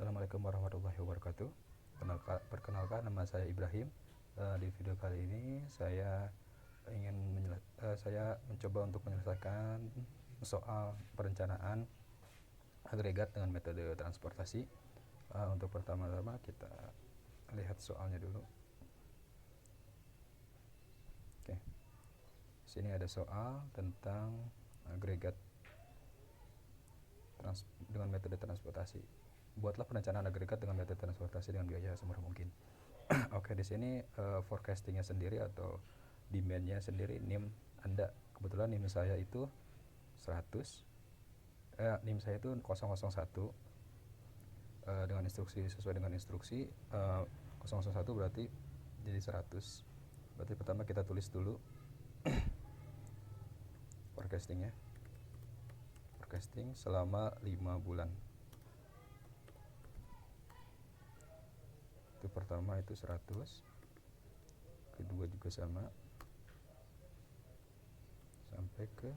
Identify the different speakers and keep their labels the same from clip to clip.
Speaker 1: Assalamualaikum warahmatullahi wabarakatuh. Perkenalkan, nama saya Ibrahim. Di video kali ini saya mencoba untuk menyelesaikan soal perencanaan agregat dengan metode transportasi. Untuk pertama-tama kita lihat soalnya dulu. Oke. Sini ada soal tentang agregat dengan metode transportasi. Buatlah perencanaan agregat dengan metode transportasi dengan biaya semurah mungkin. Oke, di sini forecastingnya sendiri atau demandnya sendiri, NIM Anda. Kebetulan NIM saya itu 100, NIM saya itu 001, dengan instruksi, sesuai dengan instruksi 001 berarti jadi 100. Berarti pertama kita tulis dulu forecastingnya. Forecasting selama 5 bulan. Itu pertama itu 100, kedua juga sama, sampai ke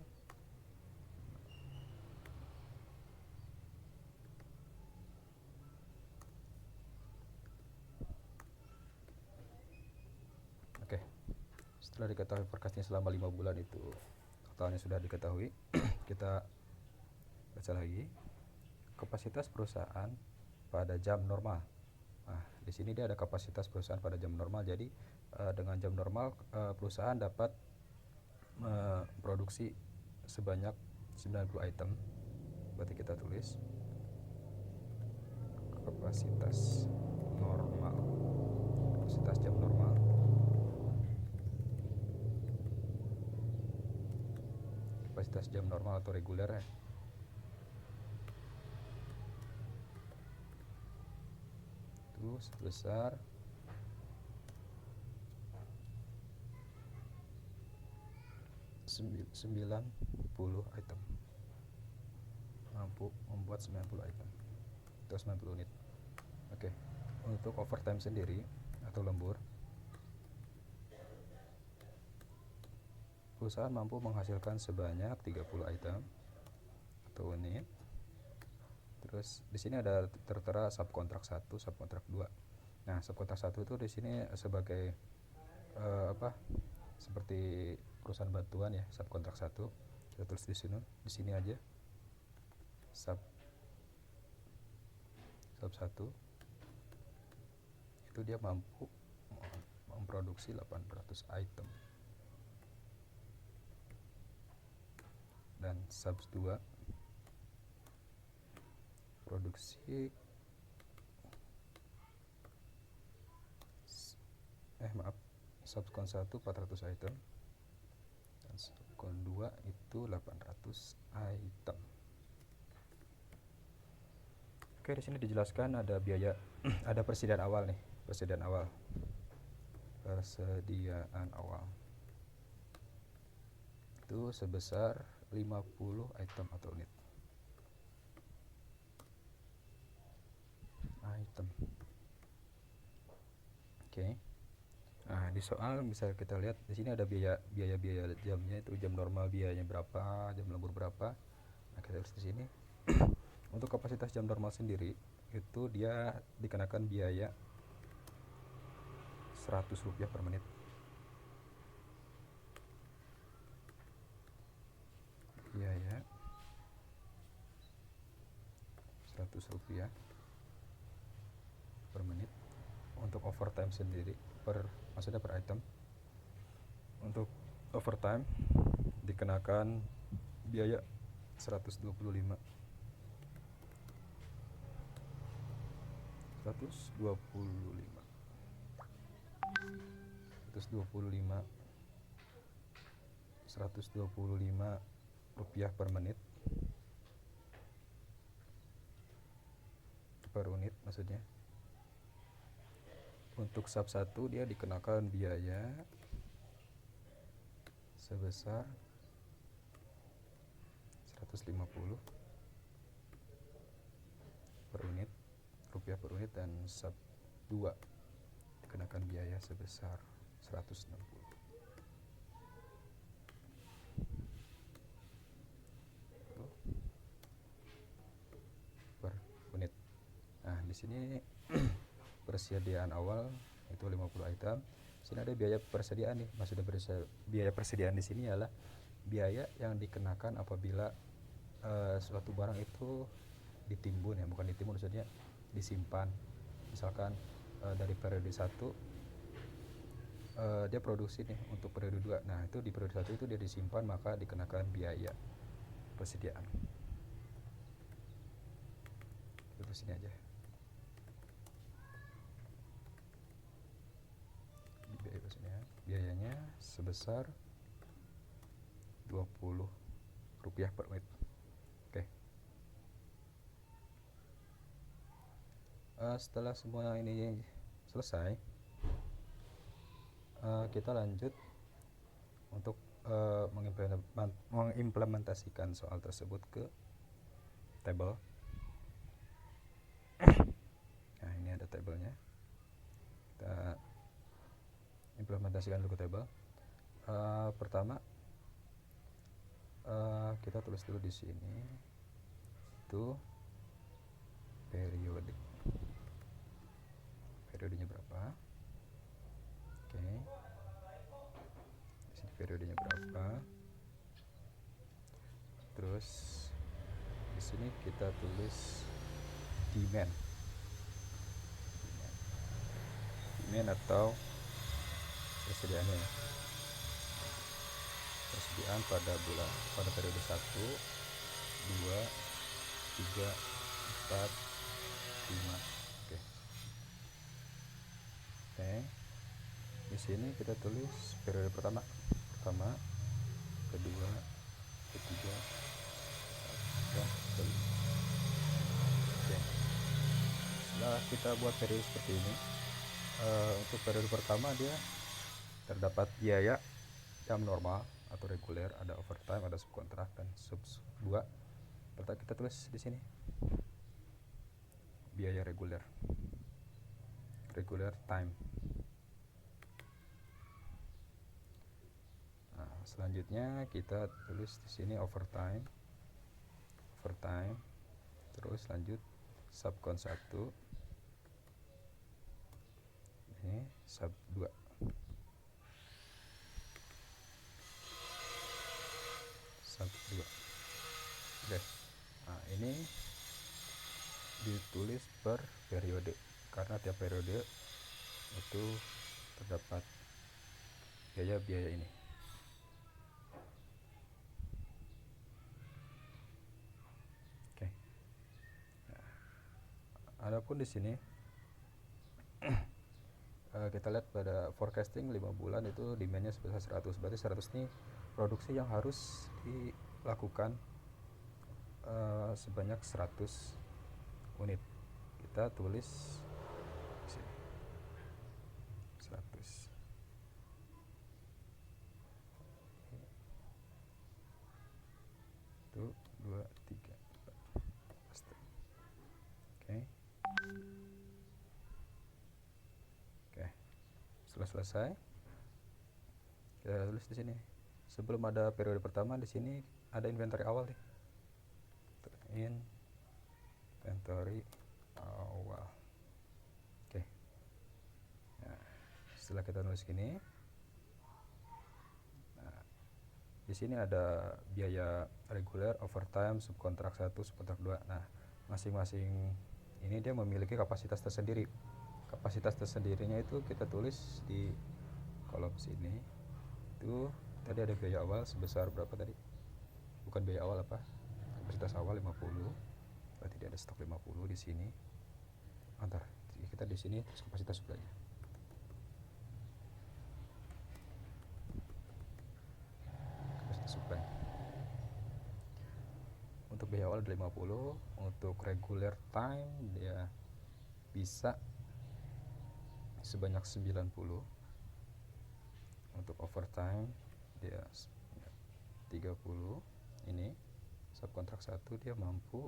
Speaker 1: oke. Setelah diketahui forecasting selama 5 bulan itu totalnya sudah diketahui, kita baca lagi kapasitas perusahaan pada jam normal. Nah, di sini dia ada kapasitas perusahaan pada jam normal. Jadi dengan jam normal perusahaan dapat memproduksi sebanyak 90 item. Berarti kita tulis kapasitas normal, kapasitas jam normal. Kapasitas jam normal atau reguler ya. Itu sebesar 90 item. Mampu membuat 90 item atau 90 unit. Oke. Untuk overtime sendiri atau lembur, perusahaan mampu menghasilkan sebanyak 30 item atau unit. Terus di sini ada tertera subkontrak 1, subkontrak 2. Nah, subkontrak 1 itu di sini sebagai seperti perusahaan bantuan ya, subkontrak 1. Kita tulis di sini aja. Sub 1 itu dia mampu memproduksi 800 item. Dan sub 2 produksi subkon 1 400 item dan subkon 2 itu 800 item. Oke, di sini dijelaskan ada biaya ada persediaan awal nih, persediaan awal itu sebesar 50 item atau unit. Oke. Nah, di soal bisa kita lihat di sini ada biaya jamnya, itu jam normal biayanya berapa, jam lembur berapa. Nah, kita tulis di sini. Untuk kapasitas jam normal sendiri itu dia dikenakan biaya Rp100 per menit. Biaya Rp100 per menit. Untuk overtime sendiri maksudnya per item. Untuk overtime dikenakan biaya 125 rupiah per menit, per unit maksudnya. Untuk sub 1 dia dikenakan biaya sebesar 150 rupiah per unit, dan sub 2 dikenakan biaya sebesar 160 per unit. Nah, di di sini persediaan awal itu 50 item. Sini ada biaya persediaan nih. Maksudnya biaya persediaan di sini adalah biaya yang dikenakan apabila suatu barang itu ditimbun, ya bukan ditimbun, maksudnya disimpan. Misalkan dari periode 1 dia produksi nih untuk periode 2. Nah, itu di periode 1 itu dia disimpan, maka dikenakan biaya persediaan. Itu sini aja. Biaya persediaan. Biayanya sebesar Rp20 per unit. Oke. Setelah semua ini selesai, kita lanjut untuk mengimplementasikan soal tersebut ke table. Nah, ini ada tabelnya. Kita implementasikan dulu ke table. Pertama, kita tulis dulu di sini itu periodenya berapa. Oke. Di sini periodenya berapa. Terus di sini kita tulis demand atau persediaannya, persediaan pada periode 1, 2, 3, 4, 5. Oke. Di sini kita tulis periode pertama, kedua, ketiga, dan kelima. Oke. Setelah kita buat periode seperti ini, untuk periode pertama dia terdapat biaya jam normal atau reguler, ada overtime, ada subkontrak, dan sub 2. Pertama kita tulis di sini biaya reguler time. Nah, selanjutnya kita tulis di sini overtime, terus lanjut subkon 1, ini sub 2. Oke. Nah, ini ditulis per periode karena tiap periode itu terdapat biaya ini. Oke. Nah, adapun di sini kita lihat pada forecasting 5 bulan itu demandnya sebesar 100. Berarti 100 ini produksi yang harus dilakukan sebanyak 100 unit. Kita tulis di sini 100. 1, 2, 3, 4. Oke. Setelah selesai, kita tulis di sini. Sebelum ada periode pertama, di sini ada inventory awal nih. Inventory awal. Oke. Nah, setelah kita nulis gini, nah, di sini ada biaya reguler, overtime, subkontrak 1, subkontrak 2. Nah, masing-masing ini dia memiliki kapasitas tersendiri. Kapasitas tersendirinya itu kita tulis di kolom sini. Itu tadi ada biaya awal sebesar berapa tadi? Bukan biaya awal apa? Kapasitas awal 50. Berarti dia ada stok 50 di sini. Antar kita di sini terus kapasitas suplainya. Kapasitas suplai. Untuk biaya awal ada 50, untuk regular time dia bisa sebanyak 90. Untuk overtime dia 30. Ini subkontrak 1 dia mampu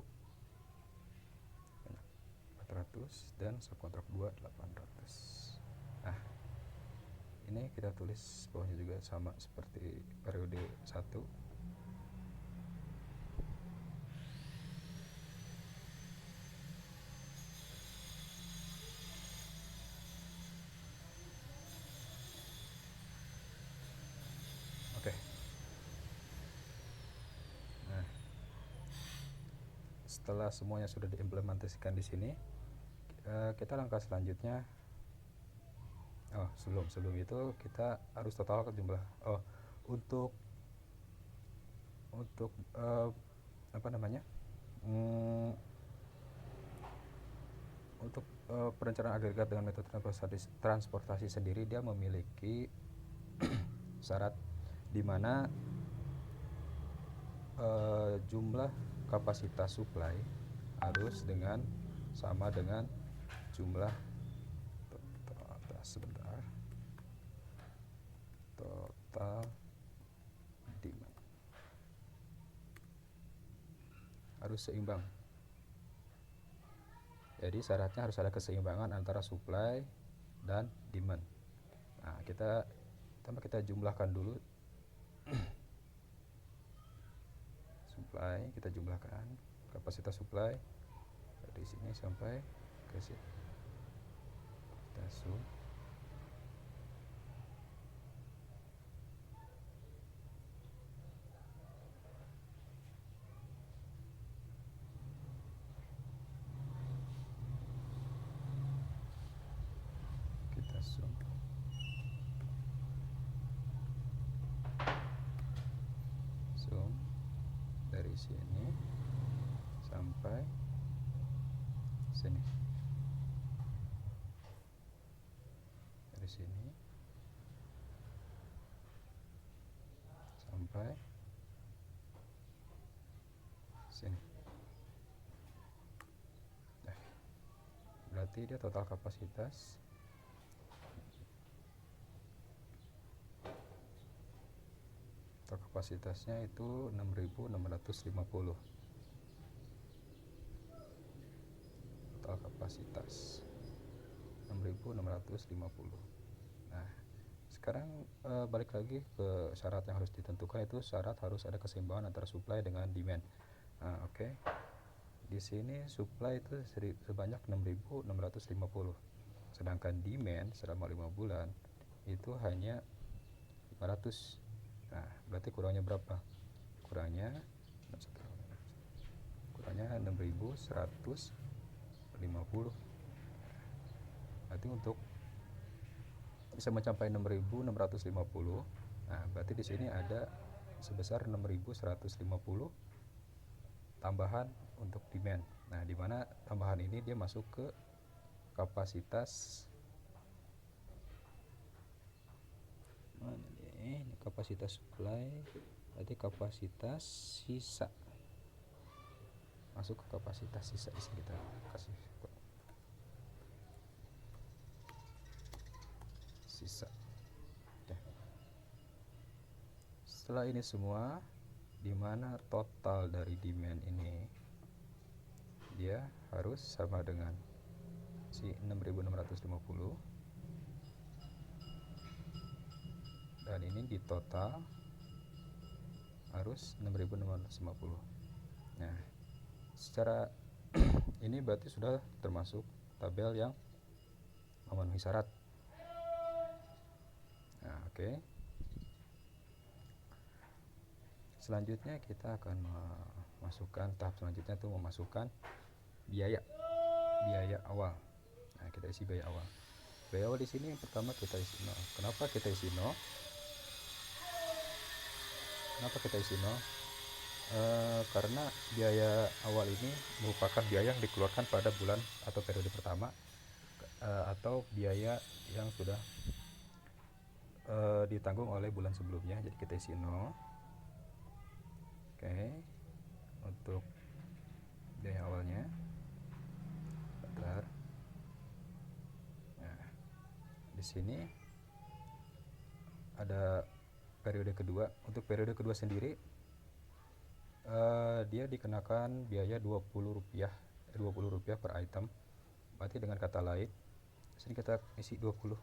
Speaker 1: 400 dan subkontrak 2 800. Nah, ini kita tulis bawahnya juga sama seperti periode 1. setelah semuanya sudah diimplementasikan di sini, kita langkah selanjutnya, sebelum itu kita harus totalkan jumlah untuk apa namanya, untuk perencanaan agregat dengan metode transportasi sendiri, dia memiliki syarat di mana jumlah kapasitas supply harus sama dengan jumlah total demand, harus seimbang. Jadi syaratnya harus ada keseimbangan antara supply dan demand. Nah, kita jumlahkan dulu. Supply, kita jumlahkan kapasitas supply dari sini sampai ke sini. Kita zoom. Kita zoom. Zoom dari sini sampai sini. Dari sini sampai sini. Nah, berarti dia total kapasitas kapasitasnya itu 6.650. Total kapasitas 6.650. Nah, sekarang balik lagi ke syarat yang harus ditentukan, itu syarat harus ada keseimbangan antara supply dengan demand. Nah, oke. Di sini supply itu sebanyak 6.650. Sedangkan demand selama 5 bulan itu hanya 500. Nah, berarti kurangnya berapa? Kurangnya 6.150. Berarti untuk bisa mencapai 6.650, nah berarti di sini ada sebesar 6.150 tambahan untuk demand. Nah, di mana tambahan ini dia masuk ke kapasitas mana nih? Ini kapasitas supply, berarti kapasitas sisa. Masuk ke kapasitas sisa, di sini kita kasih sisa. Oke. Setelah ini semua, di mana total dari demand ini dia harus sama dengan si 6.650, dan ini di total harus 6.650. Nah, secara ini berarti sudah termasuk tabel yang memenuhi syarat. Nah, oke. Selanjutnya kita akan memasukkan tahap selanjutnya, itu memasukkan biaya awal. Nah, kita isi biaya awal. Biaya awal di sini yang pertama kita isi nol. Kenapa kita isi nol? Karena biaya awal ini merupakan biaya yang dikeluarkan pada bulan atau periode pertama, atau biaya yang sudah ditanggung oleh bulan sebelumnya. Jadi kita isi 0. Oke. Untuk biaya awalnya, bentar. Nah, di sini ada periode kedua. Untuk periode kedua sendiri, dia dikenakan biaya Rp20 per item. Berarti dengan kata lain, di sini kita isi 20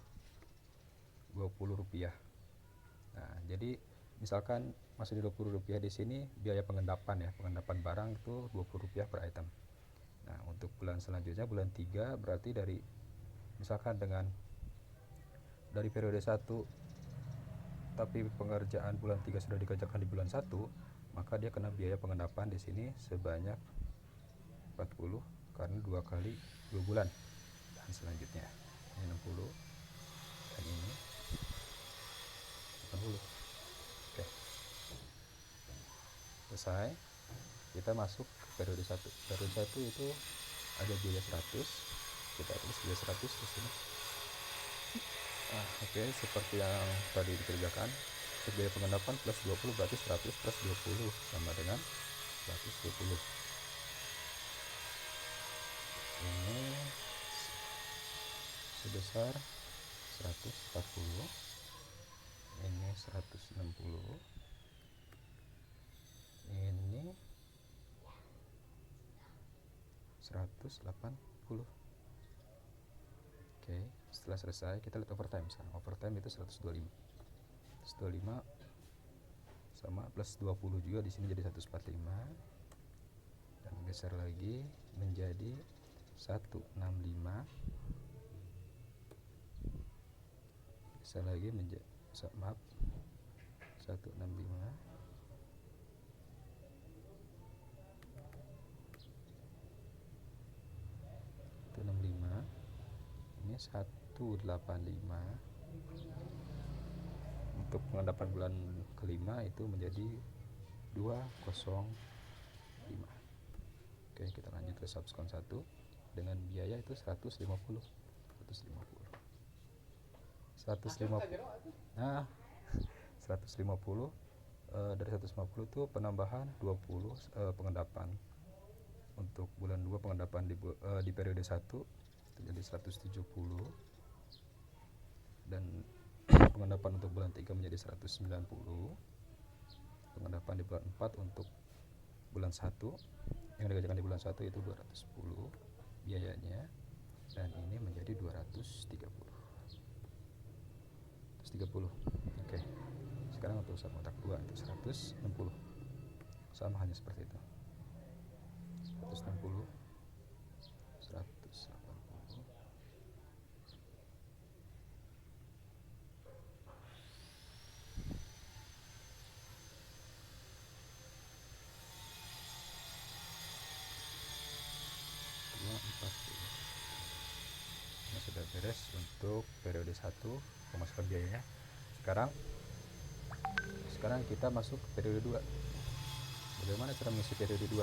Speaker 1: rupiah. Nah, jadi misalkan masih di Rp20 di sini biaya pengendapan barang itu Rp20 per item. Nah, untuk bulan selanjutnya, bulan 3, berarti misalkan dari periode 1 tapi pengerjaan bulan 3 sudah dikerjakan di bulan 1, maka dia kena biaya pengendapan di sini sebanyak 40 karena 2 kali 2 bulan. Dan selanjutnya ini 60 dan ini 80. Oke, selesai. Kita masuk ke periode 1. Periode 1 itu ada biaya 100, kita tulis biaya 100 di sini. Oke, seperti yang tadi dikerjakan, biaya penggendapan plus 20 berarti 100 plus 20 sama dengan 120. Ini sebesar 140, ini 160, ini 180. Oke, setelah selesai kita lihat overtime sekarang. Overtime itu 125. 125 sama plus 20 juga di sini jadi 145. Dan geser lagi menjadi 165. Geser lagi menjadi 165. Ini 185. Untuk pengendapan bulan kelima itu menjadi 205. Oke, kita lanjut ke subskon 1 dengan biaya itu 150. 150. Nah, 150 dari 150 itu penambahan 20 pengendapan. Untuk bulan 2 pengendapan di periode 1 itu jadi 170, dan pengendapan untuk bulan 3 menjadi 190. Pengendapan di bulan 4 untuk bulan 1 yang dikerjakan di bulan 1 itu 210 biayanya, dan ini menjadi 230. Oke, sekarang untuk usaha kontrak 2 itu 160, sama hanya seperti itu. 160, 180, 240. Nah, sudah beres untuk periode 1 pemasukan biayanya. Sekarang kita masuk ke periode 2. Bagaimana cara mengisi periode 2?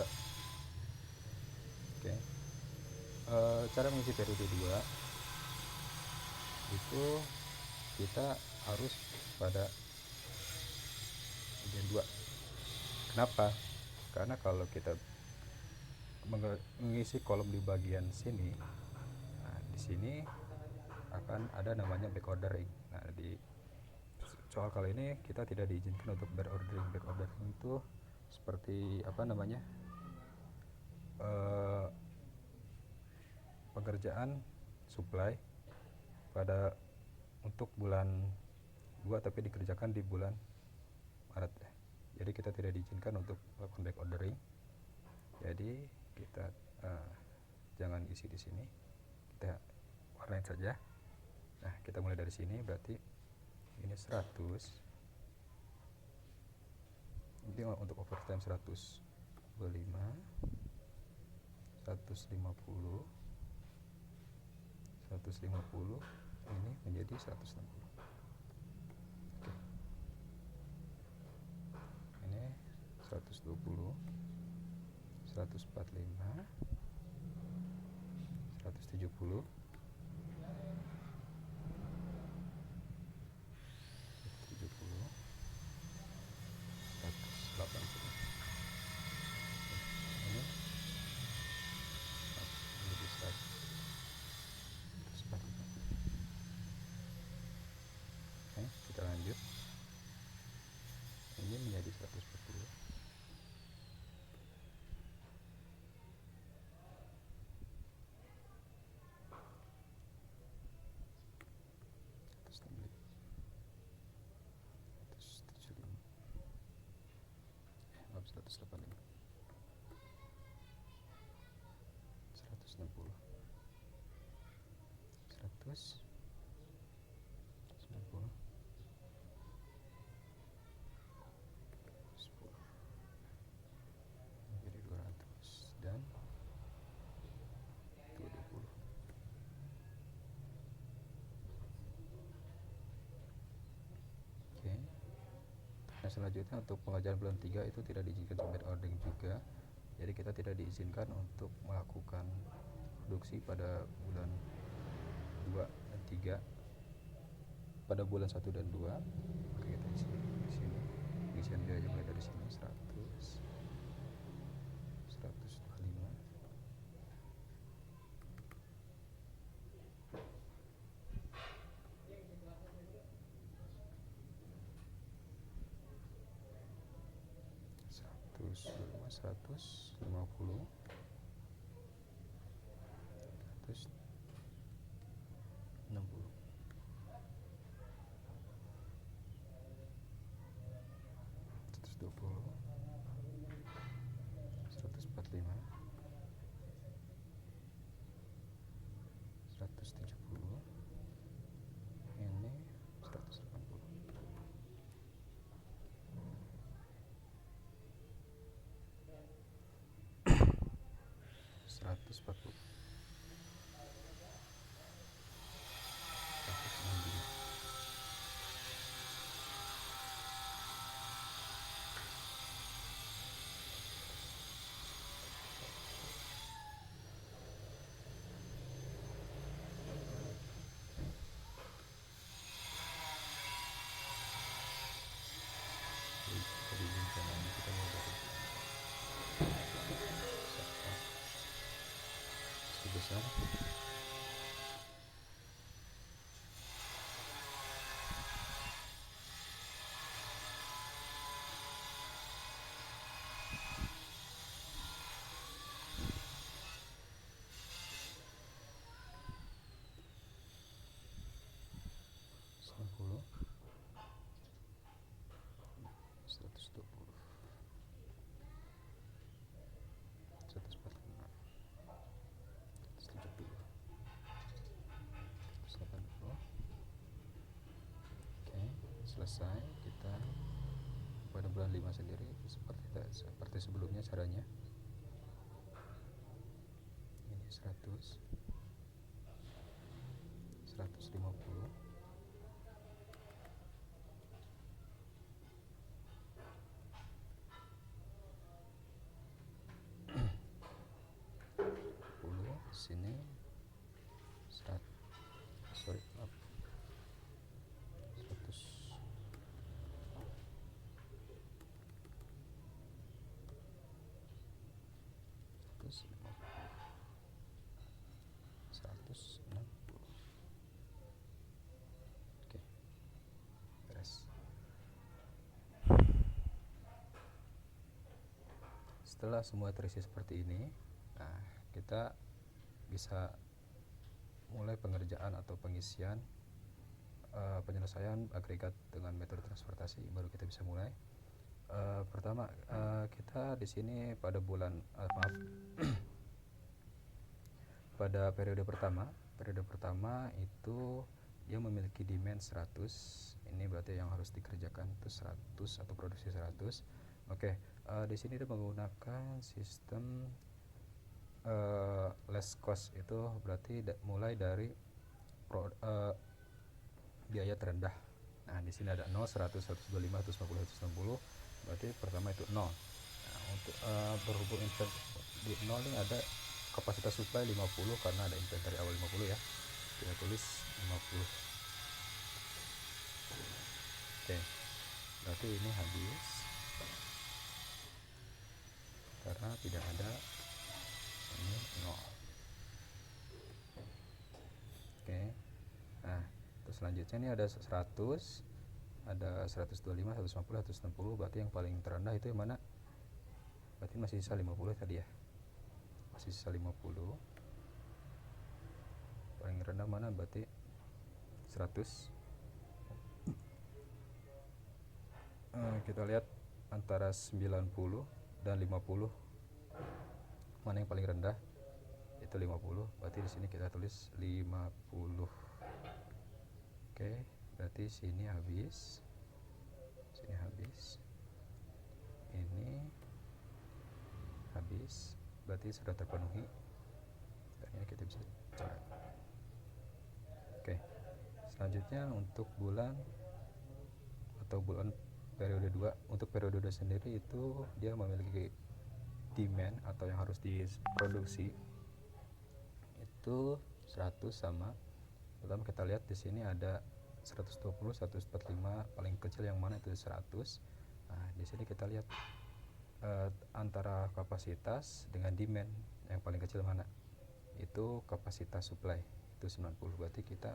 Speaker 1: Oke. Cara mengisi periode 2 itu kita harus pada bagian 2. Kenapa? Karena kalau kita mengisi kolom di bagian sini, nah di sini akan ada namanya back ordering. Nah, di soal kali ini kita tidak diizinkan untuk back ordering. Back ordering itu seperti apa namanya, pengerjaan supply pada untuk bulan 2 tapi dikerjakan di bulan Maret ya. Jadi kita tidak diizinkan untuk melakukan back ordering. Jadi kita jangan isi di sini, kita warnain saja. Nah, kita mulai dari sini, berarti ini 100. Ini untuk overtime 125, 150, 150, ini menjadi 160. Oke. Ini 120, 145, 170, 180. Ini menjadi 145. Oke, kita lanjut. Ini menjadi 140. 185, 160, 190, 10 menjadi 200, dan selanjutnya untuk pengerjaan bulan 3 itu tidak diizinkan submit ordering juga. Jadi kita tidak diizinkan untuk melakukan produksi pada bulan 2 dan 3. Pada bulan 1 dan 2, maka kita isi di sini. Pengisian biaya mulai dari sini 100, 125, 150, 160, 120, 145, 170, ini 180, 140, 165, 180. Oke, selesai. Kita pada bulan 5 sendiri seperti sebelumnya caranya. Ini 100, 150, 10 sini 100, 160. Oke, beres. Setelah semua terisi seperti ini, nah kita bisa mulai pengerjaan atau pengisian penyelesaian agregat dengan metode transportasi. Baru kita bisa mulai. Pertama, kita di sini pada bulan pada periode pertama itu dia memiliki demand 100. Ini berarti yang harus dikerjakan itu 100 atau produksi 100. Oke, di sini dia menggunakan sistem less cost, itu berarti mulai dari biaya terendah. Nah, di sini ada 0, 100, 125, 150, 160. Berarti pertama itu 0. Nah, untuk berhubung di 0 ini ada kapasitas supply 50 karena ada inventory awal 50 ya. Kita tulis 50. Oke. Berarti ini habis karena tidak ada ini 0. Oke. Nah, terus selanjutnya ini ada 100, ada 125, 150, 160. Berarti yang paling terendah itu yang mana? Berarti masih sisa 50 tadi ya. Masih sisa 50. Paling rendah mana? Berarti 100. Kita lihat antara 90 dan 50 mana yang paling rendah. Itu 50. Berarti di sini kita tulis 50. Oke, berarti sini habis. Sini habis. Ini habis. Berarti sudah terpenuhi. Dan ini kita bisa coret. Oke. Selanjutnya untuk bulan periode 2. Untuk periode 2 sendiri itu dia memiliki demand atau yang harus diproduksi itu 100 sama, pertama kita lihat di sini ada 120, 145, paling kecil yang mana itu 100. Nah, di sini kita lihat antara kapasitas dengan demand yang paling kecil mana, itu kapasitas supply itu 90. Berarti kita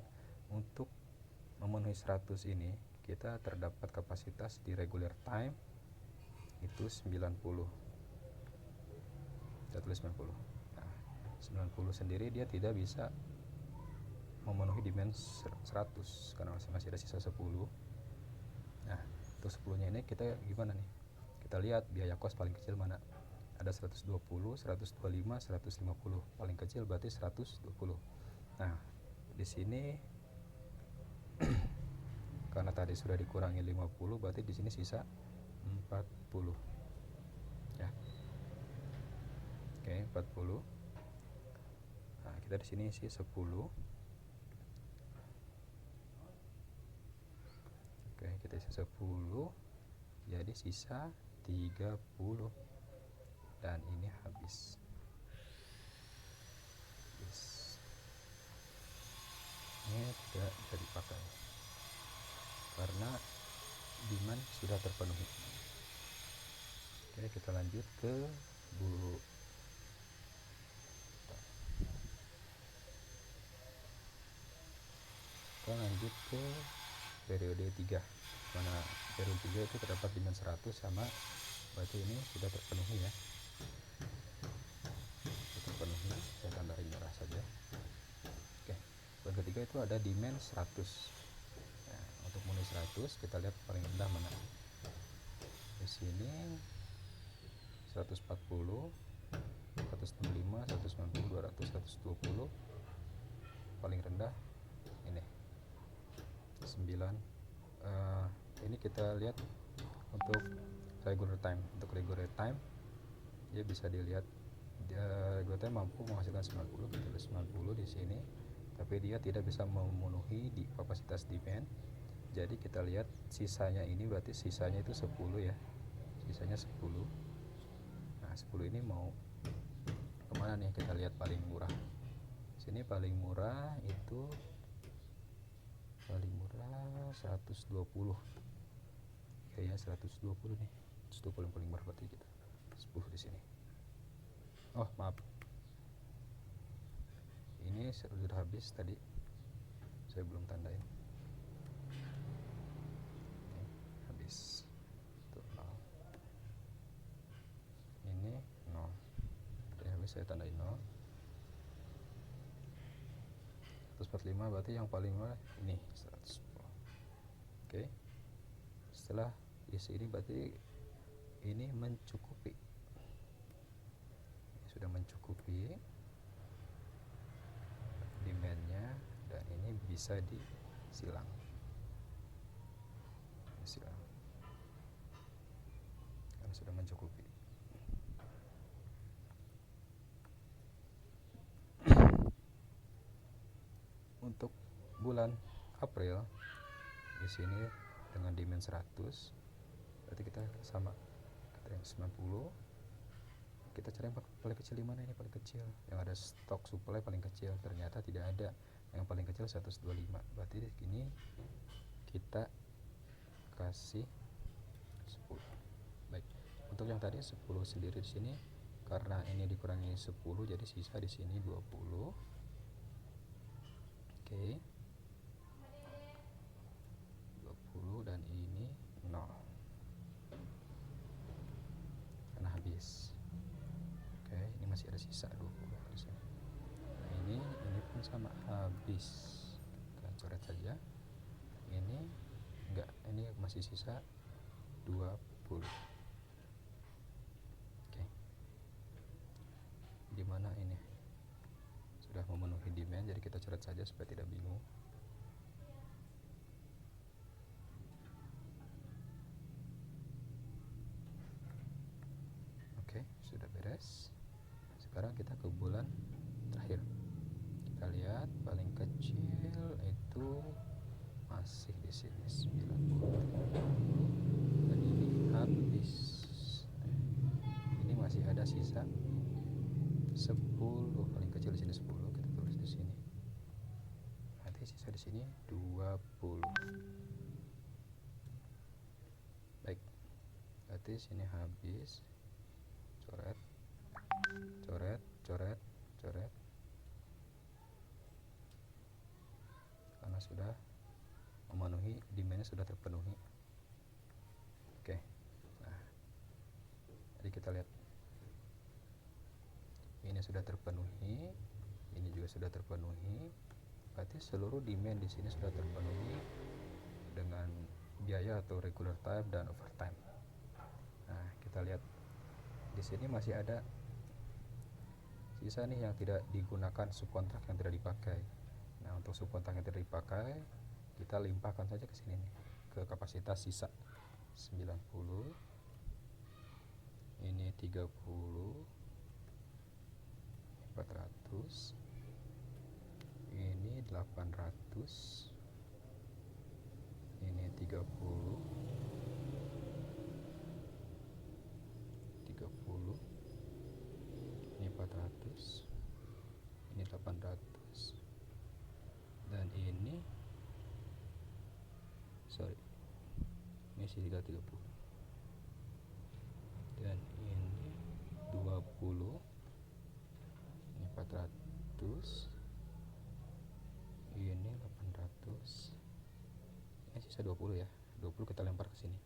Speaker 1: untuk memenuhi 100 ini kita terdapat kapasitas di regular time itu 90. Kita tulis 90. Nah, 90 sendiri dia tidak bisa memenuhi demand 100 karena masih ada sisa 10. Nah, untuk 10-nya ini kita gimana nih? Kita lihat biaya kos paling kecil mana? Ada 120, 125, 150. Paling kecil berarti 120. Nah, di sini karena tadi sudah dikurangi 50, berarti di sini sisa 40. Ya. Oke, 40. Nah, kita di sini isi 10. Oke, kita isi 10. Jadi sisa 30. Dan ini habis. Ini tidak bisa dipakai karena demand sudah terpenuhi. Oke, kita lanjut ke periode 3, mana periode 3 itu terdapat demand 100 sama, berarti ini sudah terpenuhi ya. Terpenuhi, saya tambahin merah saja. Oke, poin ketiga itu ada demand 100. Nah, untuk memenuhi 100 kita lihat paling rendah mana. Di sini 140, 165, 190, 200, 120. Paling rendah ini 9. Ini kita lihat untuk regular time. Untuk regular time dia bisa dilihat regular time mampu menghasilkan 90, kita tulis 90 di sini, tapi dia tidak bisa memenuhi di kapasitas demand. Jadi kita lihat sisanya ini, berarti sisanya itu 10 ya, sisanya 10. Nah, 10 ini mau kemana nih? Kita lihat paling murah. Sini paling murah itu 120. Kayaknya 120 nih. 120 paling murah berarti kita 10 di sini. Oh, maaf. Ini sudah habis tadi. Saya belum tandain. Oke, habis. Tuh, 0. Ini 0. Berarti habis, saya tandain 0. 145 berarti yang paling murah ini 110. Oke. Setelah isi ini berarti ini mencukupi. Ini sudah mencukupi demandnya, dan ini bisa disilang. Karena sudah mencukupi. Untuk bulan April di sini dengan demand 100, berarti kita sama, kita yang 90. Kita cari yang paling kecil di mana? Ini paling kecil, yang ada stok supply paling kecil. Ternyata tidak ada, yang paling kecil 125. Berarti di sini kita kasih 10. Baik, untuk yang tadi 10 sendiri di sini, karena ini dikurangi 10 jadi sisa di sini 20. Oke. 20 dan ini 0. Karena habis. Oke, ini masih ada sisa 20 harusnya. Nah, ini pun sama, habis. Kita coret saja. Ini enggak, ini masih sisa 20. Oke. Di mana ini? Sudah memenuhi demand, jadi kita coret saja supaya tidak bingung. Oke, sudah beres. Sekarang kita ke bulan terakhir. Kita lihat paling kecil itu masih di sini 90. Oke, di sini 20. Baik, berarti sini habis. Coret, coret, coret, coret, karena sudah memenuhi, demandnya sudah terpenuhi. Oke, nah jadi kita lihat ini sudah terpenuhi, ini juga sudah terpenuhi, berarti seluruh demand di sini sudah terpenuhi dengan biaya atau regular time dan overtime. Nah, kita lihat di sini masih ada sisa nih yang tidak digunakan, subkontrak yang tidak dipakai. Nah, untuk subkontrak yang tidak dipakai, kita limpahkan saja ke sini nih, ke kapasitas sisa 90, ini 30, 400, ini 800, ini 30, 30, ini 400, ini 800, dan ini sisa 30, dan ini 20, ini 400, ini 800, ini sisa 20 ya, 20 kita lempar ke sini,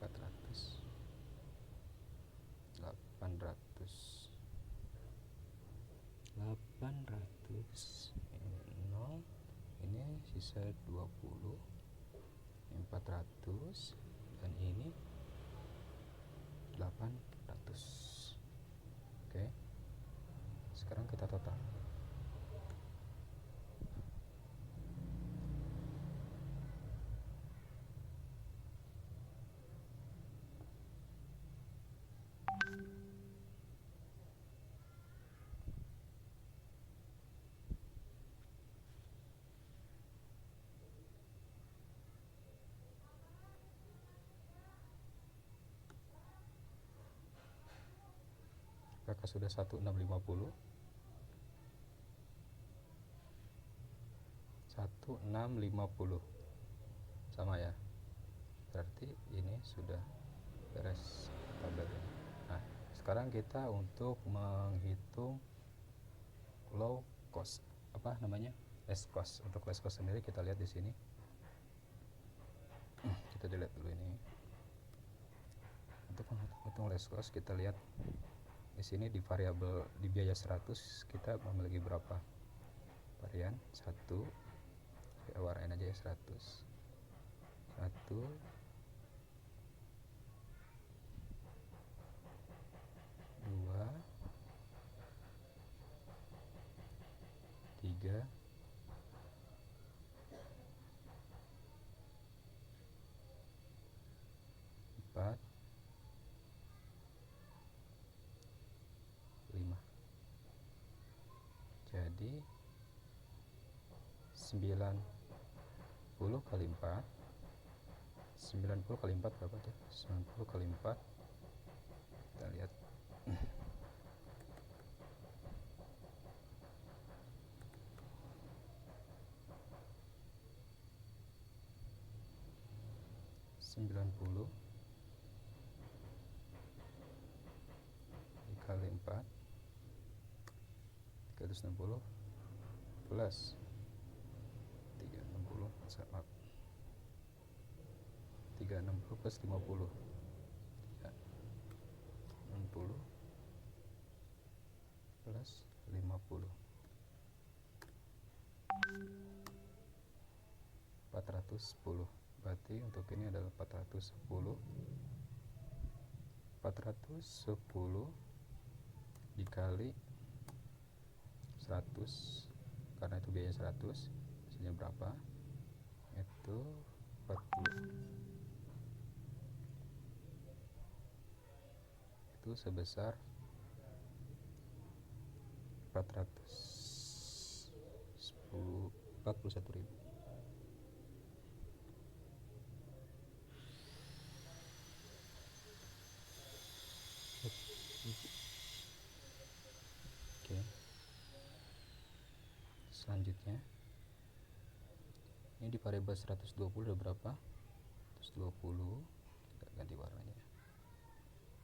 Speaker 1: 400, 800, 800, ini 0, ini sisa 20, ini 400, dan ini 800. Oke, sekarang kita total. Apakah sudah 1650? 1650 sama ya, berarti ini sudah beres tabel ini. Nah, sekarang kita untuk menghitung low cost, apa namanya, less cost. Untuk less cost sendiri kita lihat di sini, kita delete dulu ini. Untuk menghitung less cost kita lihat di sini di variabel, di biaya 100 kita memiliki berapa varian. 1, saya warnain aja ya, 100, 1, 2, 3, 4, 5. Jadi 90 kali 4, 90 kali 4 berapa tuh? 90 kali 4, kita lihat. Sembilan puluh dikali 4, 360 plus 360, maaf, 360 plus 50 ya, 60 plus 50, 410. Berarti untuk ini adalah 410 dikali 100, karena itu biaya 100, hasilnya berapa? Itu 40. Itu sebesar 41.000. Oke. selanjutnya ini di variabel 120 ada berapa? 120, kita ganti warnanya.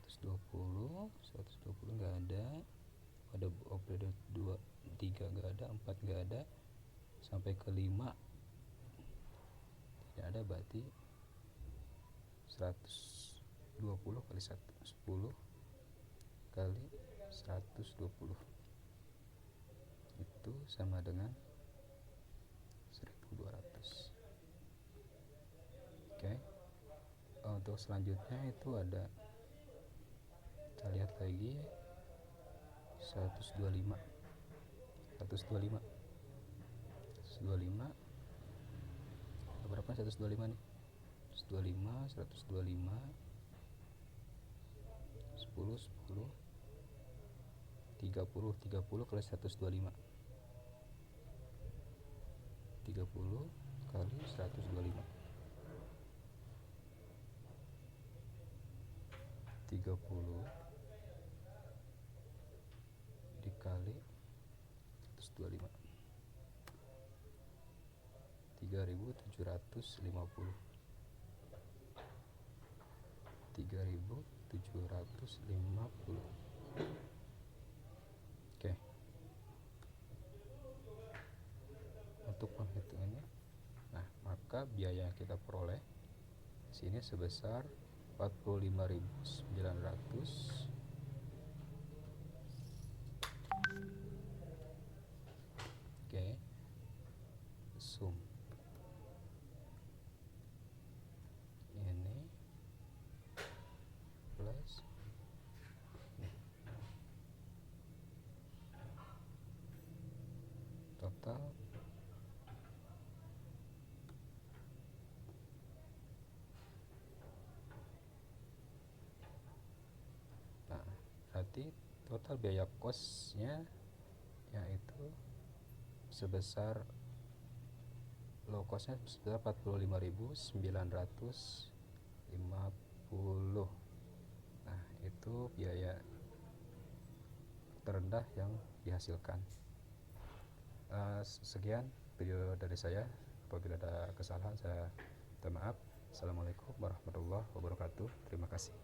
Speaker 1: 120 nggak ada operator 2 3 nggak ada, 4 nggak ada, sampai ke 5 tidak ada, berarti 120 kali 1 10 kali 120 itu sama dengan 1200. Oke. Untuk selanjutnya itu ada, kita lihat lagi 125 berapa? 125 nih, 125 10 10 30 kali 125, 30 kali 125, 30 dikali 125, 3750, 3750. Oke. Untuk penghitungannya, nah maka biaya yang kita peroleh sini sebesar 45.900. Oke, sum ini plus ini. Total berarti total biaya kosnya yaitu sebesar low costnya sebesar 45.950. Nah itu biaya terendah yang dihasilkan. Sekian video dari saya. Apabila ada kesalahan saya minta maaf. Assalamualaikum warahmatullahi wabarakatuh. Terima kasih.